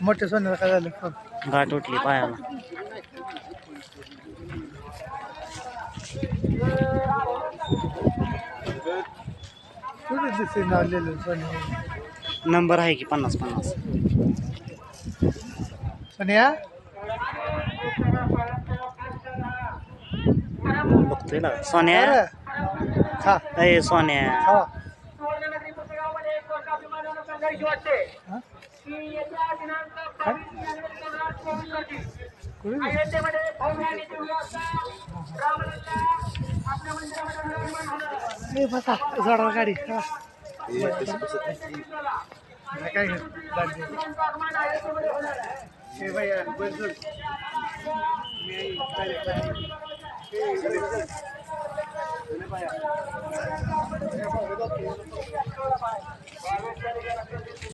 मोठ्या सोन्याला काय झालं गाठ उठली पायाला. कुठे दिसते नाव लिहिलं सोन्या नंबर आहे की 50-50. सोन्या बघतोय ना सोन्या. खा अय सोन्या. खावा बसा जोडा गाडी काय भैया